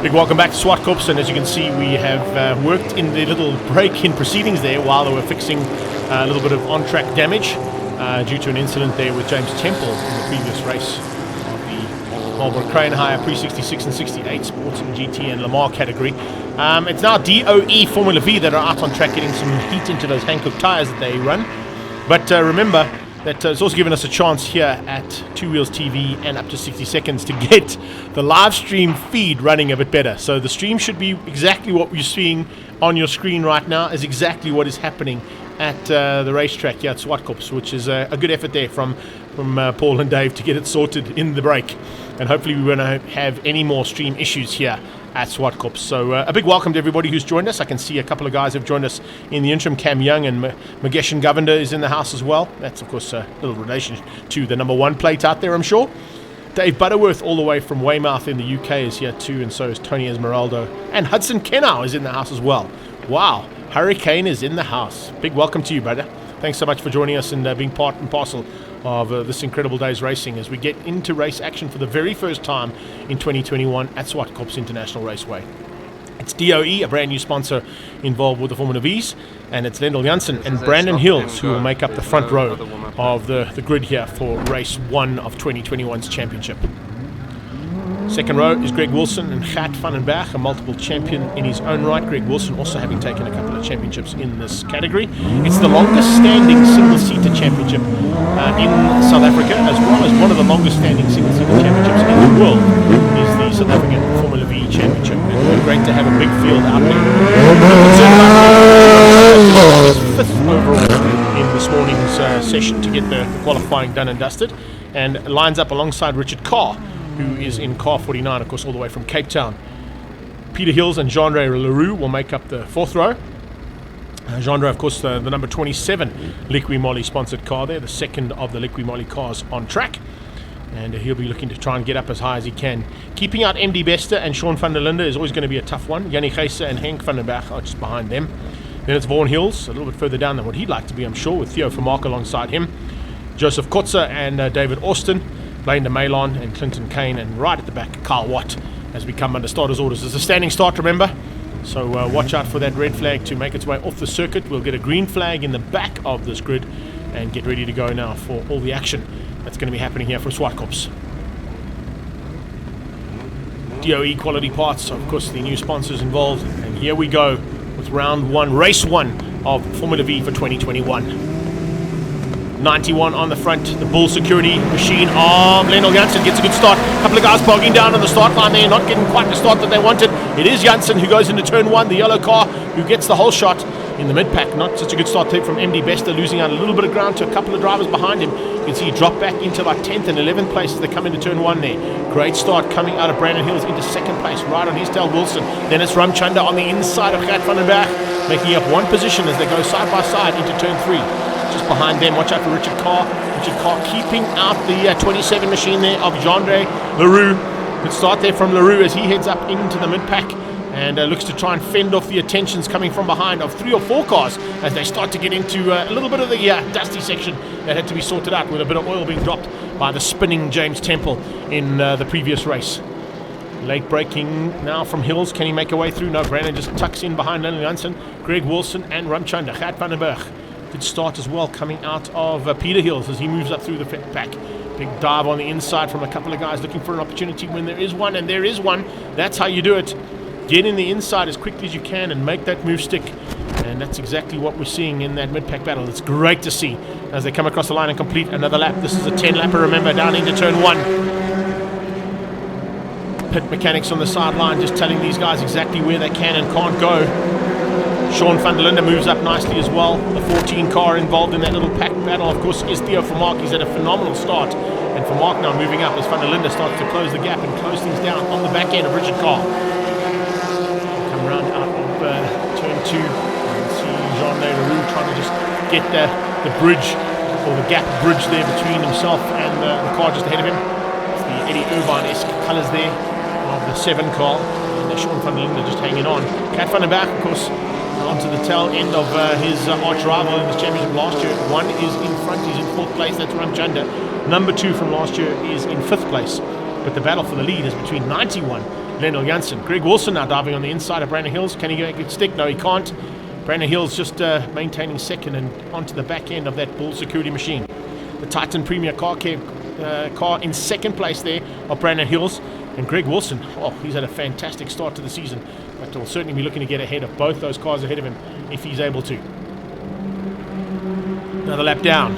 Big welcome back to Zwartkops, and as you can see, we have worked in the little break in proceedings there while they were fixing a little bit of on-track damage due to an incident there with James Temple in the previous race of the Marlboro Crane Hire Pre-66 and 68 Sports and GT and Lamar category. It's now DOE Formula Vee that are out on track getting some heat into those Henk tyres that they run. But remember, that it's also given us a chance here at Two Wheels TV and Up to 60 Seconds to get the live stream feed running a bit better. So the stream should be exactly what you're seeing on your screen right now, is exactly what is happening at the racetrack here at Zwartkops, which is a good effort there from Paul and Dave to get it sorted in the break. And hopefully we won't have any more stream issues here at Zwartkops. So a big welcome to everybody who's joined us. I can see a couple of guys have joined us in the interim. Cam Young and Mageshan Govender is in the house as well. That's of course a little relation to the number 1 plate out there, I'm sure. Dave Butterworth all the way from Weymouth in the UK is here too, and so is Tony Esmeraldo. And Hudson Kenau is in the house as well. Wow, Hurricane is in the house. Big welcome to you, brother. Thanks so much for joining us and being part and parcel of this incredible day's racing as we get into race action for the very first time in 2021 at Zwartkops International Raceway. It's DOE, a brand new sponsor involved with the Formula Vees, and it's Lendl Jansen and Brandon Hills who will make up the front row of the grid here for race 1 of 2021's championship. Second row is Greg Wilson and Gert van den Berg, a multiple champion in his own right. Greg Wilson also having taken a couple of championships in this category. It's the longest standing single-seater championship in South Africa, as well as one of the longest standing single-seater championships in the world is the South African Formula Vee Championship. And great to have a big field out there. Fifth overall in this morning's session to get the qualifying done and dusted, and lines up alongside Richard Carr, who is in car 49, of course, all the way from Cape Town. Peter Hills and Jeandre Roux will make up the fourth row. Jeandre, of course, the number 27 Liqui Moly sponsored car there, the second of the Liqui Moly cars on track. And he'll be looking to try and get up as high as he can. Keeping out MD Bester and Sean van der Linde is always going to be a tough one. Jannie Geyser and Henk van den Berg are just behind them. Then it's Vaughn Hills, a little bit further down than what he'd like to be, I'm sure, with Theodore Vermaak alongside him. Josef Kotze and David Austin. Blane De Meillon and Clinton Kane, and right at the back, Carl Watt, as we come under starter's orders. It's a standing start, remember? So watch out for that red flag to make its way off the circuit. We'll get a green flag in the back of this grid and get ready to go now for all the action that's going to be happening here for Zwartkops. DOE Quality Parts, of course, the new sponsors involved. And here we go with round 1, race 1 of Formula Vee for 2021. 91 on the front, the Bull security machine of Lendl Jansen gets a good start. A couple of guys bogging down on the start line there, not getting quite the start that they wanted. It is Jansen who goes into turn 1, the yellow car, who gets the whole shot in the mid-pack. Not such a good start there from MD Bester, losing out a little bit of ground to a couple of drivers behind him. You can see he drop back into about 10th and 11th place as they come into turn 1 there. Great start coming out of Brandon Hills into second place, right on his tail Wilson. Then it's Ramchander on the inside of Gert van den Berg, making up one position as they go side by side into turn 3. Just behind them, watch out for Richard Carr. Richard Carr keeping out the 27 machine there of Jeandre Roux. Good start there from Roux as he heads up into the mid-pack and looks to try and fend off the attentions coming from behind of 3 or 4 cars as they start to get into a little bit of the dusty section that had to be sorted out with a bit of oil being dropped by the spinning James Temple in the previous race. Late braking now from Hills. Can he make a way through? No, Brandon just tucks in behind Lendl Jansen, Greg Wilson and Ramchander. Gert van den Berg. Good start as well coming out of Peter Hills as he moves up through the pack. Big dive on the inside from a couple of guys looking for an opportunity when there is one, and there is one. That's how you do it. Get in the inside as quickly as you can and make that move stick. And that's exactly what we're seeing in that mid-pack battle. It's great to see as they come across the line and complete another lap. This is a 10-lapper, remember, down into turn 1. Pit mechanics on the sideline just telling these guys exactly where they can and can't go. Sean van der Linde moves up nicely as well. The 14 car involved in that little pack battle, of course, is Theodore Vermaak. He's had a phenomenal start. And Vermaak now moving up as van der Linde starts to close the gap and close things down on the back end of Richard Carr. Come around out of turn 2 and see Jeandre Roux trying to just get the bridge, or the gap bridge there between himself and the car just ahead of him. It's the Eddie Irvine-esque colours there of the 7 car. And Sean van der Linde just hanging on. Gert van den Berg, of course, onto the tail end of his arch rival in this championship last year. 1 is in front, he's in 4th place, that's Ramchander. Number 2 from last year is in 5th place. But the battle for the lead is between 91, Lendl Jansen. Greg Wilson now diving on the inside of Brandon Hills. Can he get a good stick? No, he can't. Brandon Hills just maintaining second and onto the back end of that Bull security machine. The Titan Premier car in second place there of Brandon Hills. And Greg Wilson, he's had a fantastic start to the season, but will certainly be looking to get ahead of both those cars ahead of him if he's able to. Another lap down.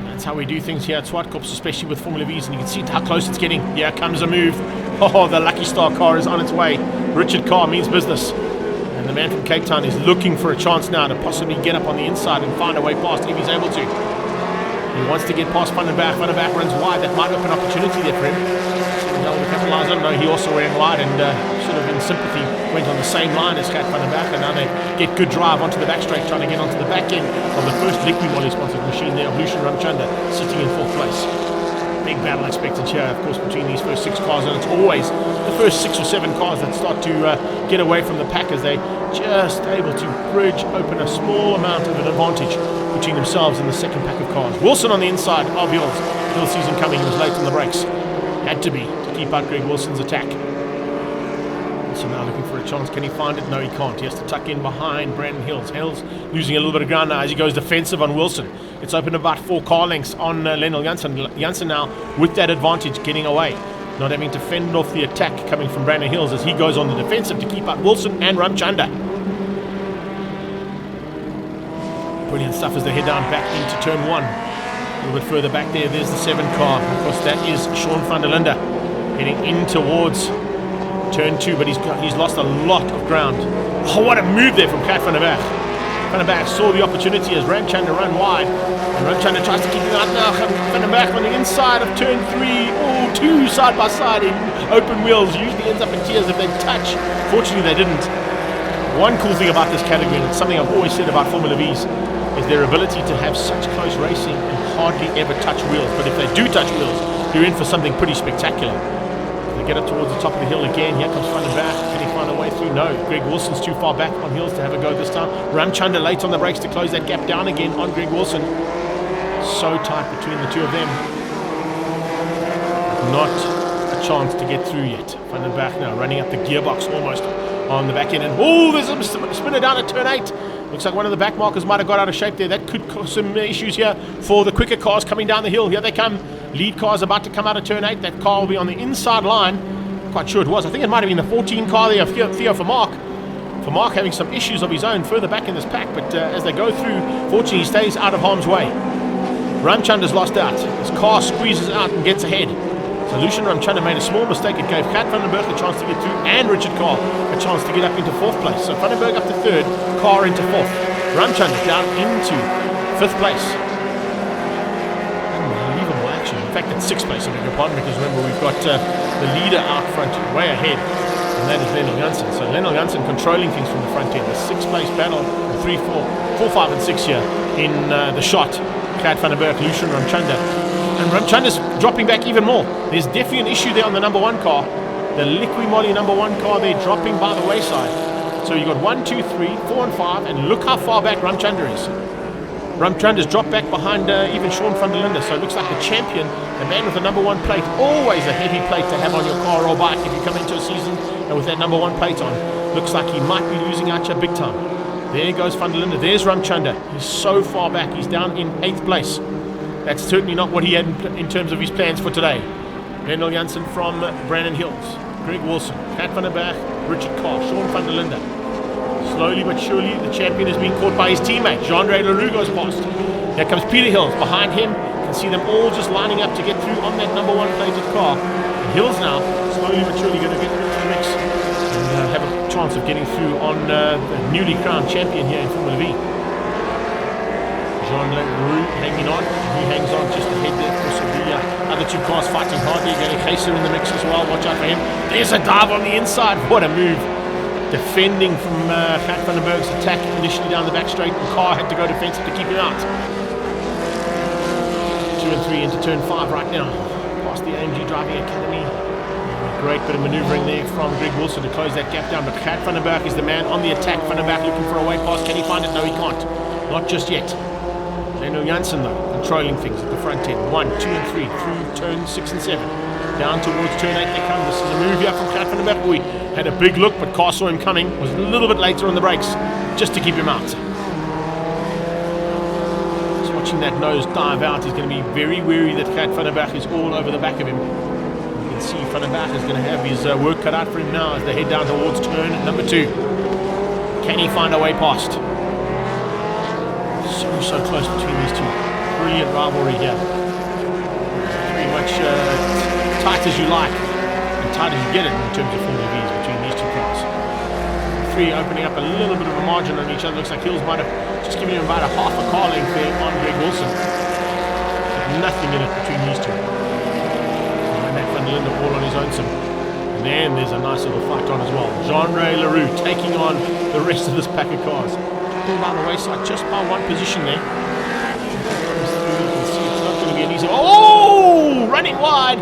That's how we do things here at Zwartkops, especially with Formula V's, and you can see how close it's getting. Here comes a move. The Lucky Star car is on its way. Richard Carr means business. And the man from Cape Town is looking for a chance now to possibly get up on the inside and find a way past if he's able to. He wants to get past Van den Berg. Van den Berg runs wide. That might open opportunity there for him. He's able to capitalise on. No, he also ran wide and sort of in sympathy went on the same line as Kat Van den Berg. And now they get good drive onto the back straight, trying to get onto the back end of the first Liqui Moly sponsored machine there of Lushen Ramchander, sitting in fourth place. Big battle expected here, of course, between these first 6 cars, and it's always the first 6 or 7 cars that start to get away from the pack as they just able to bridge open a small amount of an advantage between themselves and the second pack of cars. Wilson on the inside of Hills. Hill season coming, he was late on the brakes. Had to be to keep out Greg Wilson's attack. So now looking for a chance. Can he find it? No, he can't. He has to tuck in behind Brandon Hills. Hills losing a little bit of ground now as he goes defensive on Wilson. It's opened about 4 car lengths on Lendl Jansen. Jansen now with that advantage getting away. Not having to fend off the attack coming from Brandon Hills as he goes on the defensive to keep out Wilson and Ramchander. Brilliant stuff as they head down back into turn 1. A little bit further back there's the 7 car. Of course, that is Sean van der Linde heading in towards turn 2, but he's lost a lot of ground. What a move there from Kat Van den Berg. Van den Berg saw the opportunity as Ramchander ran wide, and Ramchander tries to keep him out now. Van den Berg on the inside of turn 3. 2 side by side in open wheels. Usually ends up in tears if they touch. Fortunately, they didn't. One cool thing about this category, and it's something I've always said about Formula V's, is their ability to have such close racing and hardly ever touch wheels. But if they do touch wheels, you're in for something pretty spectacular. They get up towards the top of the hill again. Here comes Van den Berg. Can he find a way through? No. Greg Wilson's too far back on Hills to have a go this time. Ramchander late on the brakes to close that gap down again on Greg Wilson. So tight between the two of them. Not a chance to get through yet. Van den Berg now running up the gearbox almost on the back end. And there's a spinner down at turn 8. Looks like one of the back markers might have got out of shape there. That could cause some issues here for the quicker cars coming down the hill. Here they come. Lead car's about to come out of turn 8. That car will be on the inside line. Quite sure it was. I think it might have been the 14 car there of Theo Vermaak. Vermaak having some issues of his own further back in this pack, but as they go through, fortunately he stays out of harm's way. Ramchander's lost out. His car squeezes out and gets ahead. So Lushen Ramchander made a small mistake. It gave Kat Van den Berg a chance to get through and Richard Carr a chance to get up into 4th place. So Van den Berg up to 3rd, Carr into 4th. Ramchander down into 5th place. Unbelievable action. In fact, it's 6th place, I beg your pardon, because remember we've got the leader out front way ahead, and that is Lendl Jansen. So Lendl Jansen controlling things from the front end. The 6th place battle, 3, 4, 5 and 6 here in the shot. Kat Van den Berg, Lushen Ramchander. And Ramchander's dropping back even more. There's definitely an issue there on the number 1 car. The Liqui Moly number 1 car there dropping by the wayside. So you've got 1, 2, 3, 4 and 5, and look how far back Ramchander is. Ramchander's dropped back behind even Sean van der Linde. So it looks like the champion, the man with the number 1 plate, always a heavy plate to have on your car or bike if you come into a season and with that number 1 plate on. Looks like he might be losing out here big time. There goes van der Linde. There's Ramchander. He's so far back. He's down in 8th place. That's certainly not what he had in terms of his plans for today. Lendl Jansen from Brandon Hills, Greg Wilson, Kat Van den Berg, Richard Carr, Sean van der Linde. Slowly but surely the champion is being caught by his teammate. Jeandre Roux goes past. Here comes Peter Hills behind him. You can see them all just lining up to get through on that number 1 plated car. And Hills now slowly but surely going to get into the mix and have a chance of getting through on the newly crowned champion here in Formula Vee. Jeandre Roux hanging on. He hangs on just ahead there. Of course, the other 2 cars fighting hard there. Jannie Geyser in the mix as well. Watch out for him. There's a dive on the inside. What a move. Defending from Kat Van den Berg's attack initially down the back straight. And Carr had to go defensive to keep him out. 2 and 3 into turn 5 right now. Past the AMG Driving Academy. Great bit of manoeuvring there from Greg Wilson to close that gap down. But Kat Van den Berg is the man on the attack. Van den Berg looking for a way past. Can he find it? No, he can't. Not just yet. Lendl Jansen though, controlling things at the front end. 1, 2 and 3 through turns 6 and 7. Down towards turn 8 they come. This is a move here from Gert van der Berg. We had a big look, but Car saw him coming. Was a little bit later on the brakes, just to keep him out. Just watching that nose dive out. He's going to be very wary that Gert van der Berg is all over the back of him. You can see Van der Berg is going to have his work cut out for him now as they head down towards turn number 2. Can he find a way past? So close between these two. Brilliant rivalry here. Pretty much tight as you like and tight as you get it in terms of Formula V's between these two cars. 3 opening up a little bit of a margin on each other. Looks like Hills might have just given him about a half a car length there on Greg Wilson. But nothing in it between these two. And that Van der Linde all on his own sim. And then there's a nice little fight on as well. Jeandre Roux taking on the rest of this pack of cars. Down the wayside just by 1 position there. Comes through, you can see it's not going to be an easy. Oh, running wide.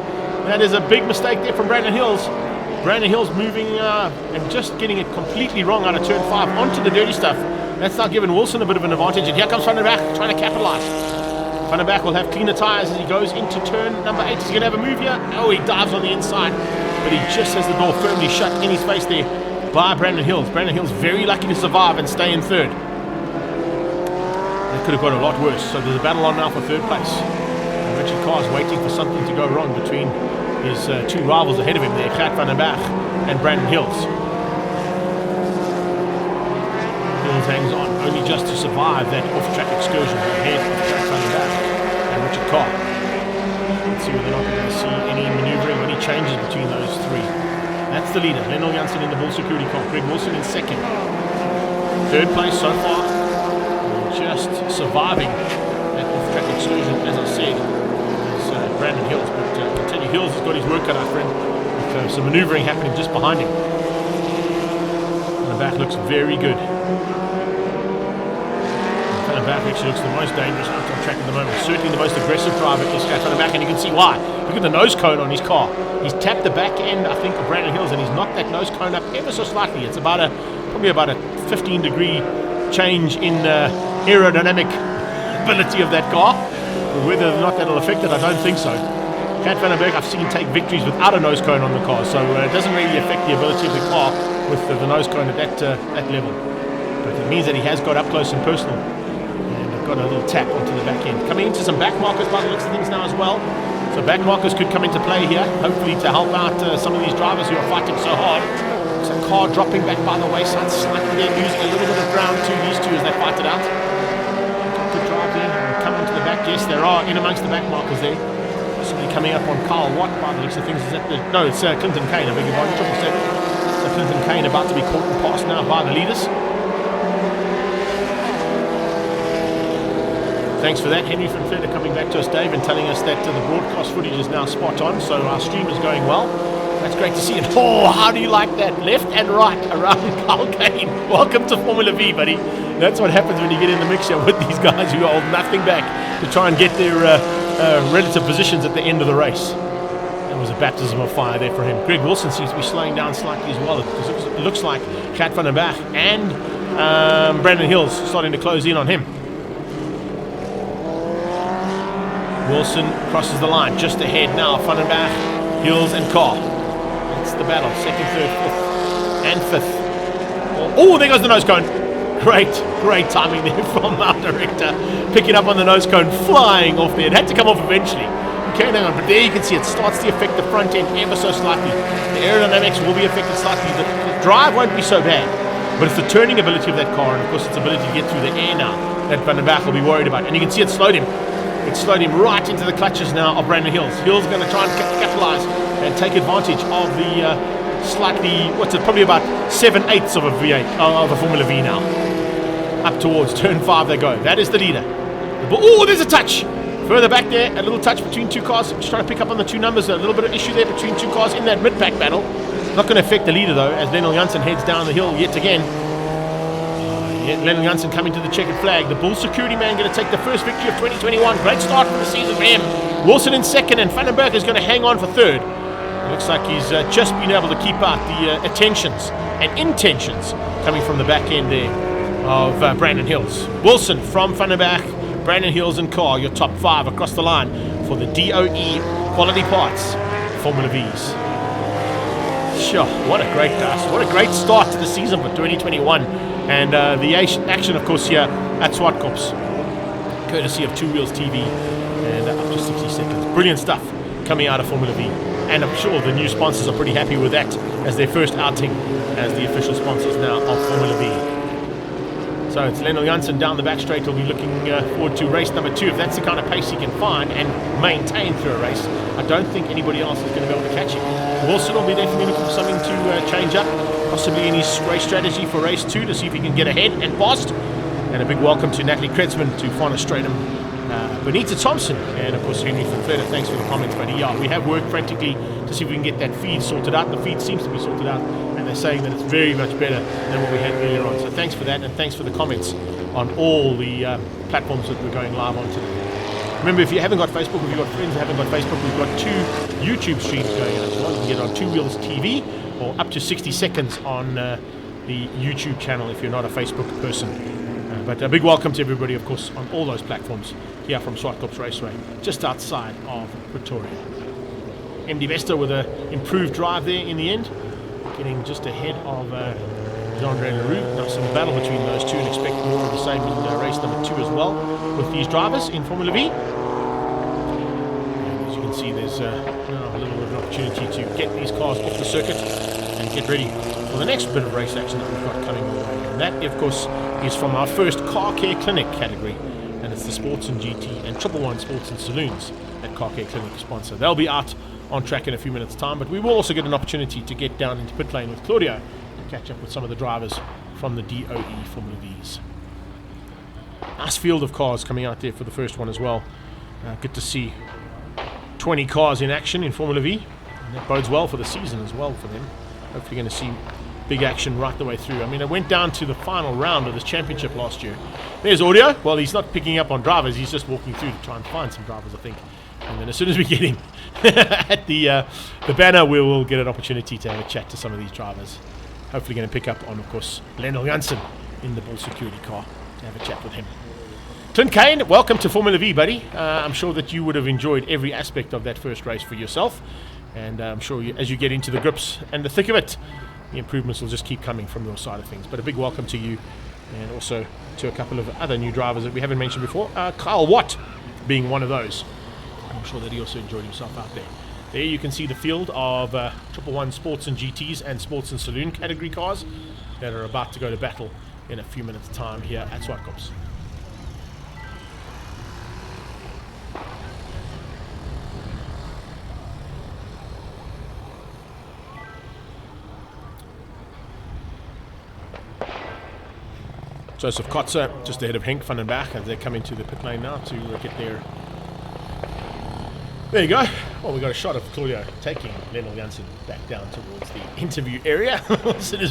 That is a big mistake there from Brandon Hills. Brandon Hills moving and just getting it completely wrong out of turn 5 onto the dirty stuff. That's now given Wilson a bit of an advantage. And here comes Van der Berg trying to capitalize. Van der Berg will have cleaner tires as he goes into turn number 8. He's going to have a move here. Oh, he dives on the inside, but he just has the door firmly shut in his face there by Brandon Hills. Brandon Hills very lucky to survive and stay in 3rd. It could have got a lot worse. So there's a battle on now for 3rd place. And Richard Carr's waiting for something to go wrong between his 2 rivals ahead of him there, Gert van der Berg and Brandon Hills. Hills hangs on only just to survive that off-track excursion ahead of Gert van der Berg and Richard Carr. Let's see whether or not we're going to see any manoeuvring or any changes between those 3. That's the leader, Lendl Jansen in the Bull Security car, Greg Wilson in 2nd. 3rd place so far. Just surviving that off-track excursion, as I said, is Brandon Hills. But I can tell you, Hills has got his work cut out for him with some manoeuvring happening just behind him. And the back looks very good. Van der Berg actually looks the most dangerous out on track at the moment. Certainly the most aggressive driver is Van der Berg, and you can see why. Look at the nose cone on his car. He's tapped the back end, I think, of Brandon Hills, and he's knocked that nose cone up ever so slightly. It's about probably about a 15-degree change in aerodynamic ability of that car. Whether or not that'll affect it, I don't think so. Gert van der Berg, I've seen take victories without a nose cone on the car, so it doesn't really affect the ability of the car with the nose cone at that level. But it means that he has got up close and personal, and I've got a little tap onto the back end. Coming into some back markers by the looks of things now as well. So back markers could come into play here, hopefully to help out some of these drivers who are fighting so hard. Some car dropping back by the wayside slightly there, losing a little bit of ground to these two as they fight it out. Good drive there, and come onto the back. Yes, there are in amongst the back markers there. Possibly coming up on Carl Watt by the looks of things. Is that no, it's Clinton Kane, I beg your pardon, 777. So Clinton Kane about to be caught and passed now by the leaders. Thanks for that, Henry from Fleur, coming back to us, Dave, and telling us that the broadcast footage is now spot on, so our stream is going well. That's great to see it. Oh, how do you like that? Left and right around Carl Kane. Welcome to Formula V, buddy. That's what happens when you get in the mixture with these guys who hold nothing back to try and get their relative positions at the end of the race. That was a baptism of fire there for him. Greg Wilson seems to be slowing down slightly as well. It looks like Gert van der Berg and Brandon Hills starting to close in on him. Wilson crosses the line just ahead now. Van der Berg, Hills and Carr. That's the battle. 2nd, 3rd, 4th and 5th. Oh, there goes the nose cone. Great timing there from our director. Picking up on the nose cone, flying off there. It had to come off eventually. Okay, hang on, but there you can see it starts to affect the front end ever so slightly. The aerodynamics will be affected slightly. The drive won't be so bad, but it's the turning ability of that car, and of course its ability to get through the air now that Van der Berg will be worried about. And you can see it slowed him. It slowed him right into the clutches now of Brandon Hills. Hills going to try and capitalize and take advantage of the probably about 7/8 of a V8 of a Formula V now. Up towards turn 5 they go. That is the leader. Oh, there's a touch. Further back there, a little touch between two cars. Just trying to pick up on the two numbers. A little bit of issue there between two cars in that mid-pack battle. Not going to affect the leader though, as Lendl Jansen heads down the hill yet again. Lendl Jansen coming to the checkered flag. The Bull security man going to take the first victory of 2021. Great start for the season for him. Wilson in 2nd, and Van der Berg is going to hang on for 3rd. It looks like he's just been able to keep out the attentions and intentions coming from the back end there of Brandon Hills. Wilson from Van der Berg, Brandon Hills and Carr, your top 5 across the line for the DOE Quality Parts Formula V's. Sure, what a great start to the season for 2021. And the action, of course, here at Zwartkops, courtesy of Two Wheels TV, and up to 60 seconds. Brilliant stuff coming out of Formula V. And I'm sure the new sponsors are pretty happy with that as their first outing as the official sponsors now of Formula V. So it's Lendl Jansen down the back straight. He'll be looking forward to race number 2. If that's the kind of pace he can find and maintain through a race, I don't think anybody else is going to be able to catch him. Wilson will be definitely looking for something to change up, possibly in his race strategy for race 2 to see if he can get ahead and fast. And a big welcome to Natalie Kretzmann, to Vaughn Stratum, Bonita Thompson, and of course Henry from Further. Thanks for the comments, buddy. Yeah, we have worked frantically to see if we can get that feed sorted out. The feed seems to be sorted out, and they're saying that it's very much better than what we had earlier on. So thanks for that, and thanks for the comments on all the platforms that we're going live on today. Remember, if you haven't got Facebook, if you've got friends that haven't got Facebook, we've got 2 YouTube streams going on as well. You can get on Two Wheels TV or up to 60 seconds on the YouTube channel if you're not a Facebook person. But a big welcome to everybody, of course, on all those platforms here from Zwartkops Raceway, just outside of Pretoria. MD Vesta with an improved drive there in the end, getting just ahead of Jeandre and Roux. Now some battle between those two, and expect more of the same in race number 2 as well with these drivers in Formula V. And as you can see, there's a little bit of an opportunity to get these cars off the circuit and get ready for the next bit of race action that we've got coming our way. And that, of course, is from our first Car Care Clinic category, and it's the Sports and GT and 111 Sports and Saloons that Car Care Clinic sponsor. They'll be out on track in a few minutes' time, but we will also get an opportunity to get down into pit lane with Claudio to catch up with some of the drivers from the DOE Formula V's. Nice field of cars coming out there for the first one as well. Good to see 20 cars in action in Formula V, and that bodes well for the season as well for them. Hopefully going to see big action right the way through. I mean, I went down to the final round of this championship last year. There's audio. Well, he's not picking up on drivers. He's just walking through to try and find some drivers, I think. And then as soon as we get him at the banner, we will get an opportunity to have a chat to some of these drivers. Hopefully going to pick up on, of course, Lendl Jansen in the Bull Security car to have a chat with him. Clint Kane, welcome to Formula V, buddy. I'm sure that you would have enjoyed every aspect of that first race for yourself. And I'm sure as you get into the grips and the thick of it, the improvements will just keep coming from your side of things. But a big welcome to you, and also to a couple of other new drivers that we haven't mentioned before. Kyle Watt being one of those. I'm sure that he also enjoyed himself out there. There you can see the field of 111 Sports and GTs and Sports and Saloon category cars that are about to go to battle in a few minutes' time here at Zwartkops. Josef Kotze just ahead of Henk van den Berg as they come into the pit lane now to get there. There you go. Well, we got a shot of Claudio taking Lendl Jansen back down towards the interview area as soon as